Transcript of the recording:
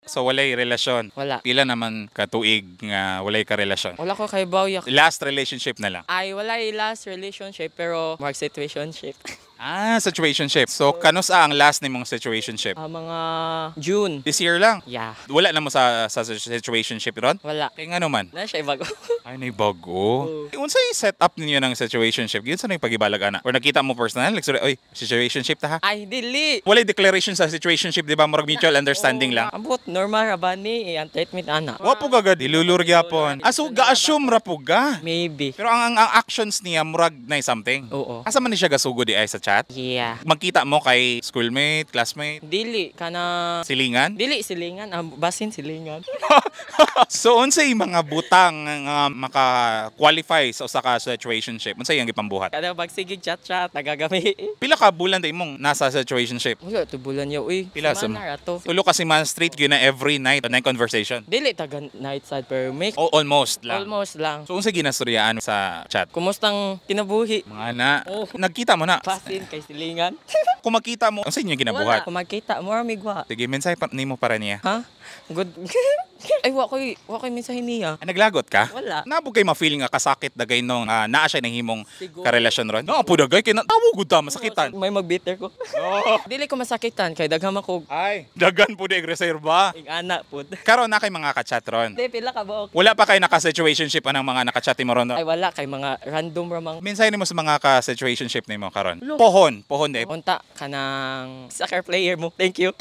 So walay relasyon. Wala. Pila naman ka tuig nga walay ka relasyon. Wala ko kay Bawyak. Last relationship na lang. Ay, wala last relationship pero mag situationship. Situationship. So kanusa ang last nimong situationship? Mga June. This year lang. Yeah. Wala na mo sa situationship ron? Wala. Kaya nga naman. Na siya bago. Ay, nay bago. Unsa yung set up ninyo ng situationship? Yun sa nang pagibalag ana? Or nakita mo personal? Like, sorry, oy, situationship ta ha? Ay, dili. Walay declaration sa situationship, di ba? Murag mutual understanding lang. Ambot, normal ra ba ni ang treatment ana? Wa po gagad, ilulur gyapon. So ga-assume ra po ga. Maybe. Pero ang actions niya murag na something. Oo. Asa man ni siya gasugo di ay sa chat? Yeah. Magkita mo kay schoolmate, classmate, Dili kana silingan? dili silingan, basin silingan. So unsay mga butang nga maka-qualify sa usa ka situationship? Unsay ang gipambuhat? Kada bagsigig chat nagagami. Pila ka bulan day mong nasa situationship? Wala to bulan yo uy. Pila sa Semana ra to. Tulo kasi man straight gyud na every night na conversation. Dili taga night side pero make Almost lang. almost lang. So unsay ginastoryaan sa chat? Kumustang kinabuhi? Mga na, Oh. nagkita mo na. Basin kay silingan. Kung makita mo, unsay inyo ginabuhat? Kung magkita mo migwa. Sige, mensay pa nimo para niya. Ha? Good. Ay, wa ko'y mensahe niya. Naglagot ka? Wala. Nabog kay ma-feeling nga kasakit dagay nung naa siya nang himong Siguro. karelasyon ron. No, po dagay kay natawo gud ta masakitan. May magbitter ko. Oh. Dili ko masakitan kay dagham ako Ay, dagan po di reserva. ig ana pud. Karon na kay mga ka-chat ron. Di pila ka ba? Wala pa kay naka-situationship anang mga naka-chat mo ron. Ay wala kay mga random ra mga Minsay nimo sa mga ka-situationship nimo karon. Pohon di. unta kanang soccer player mo. Thank you.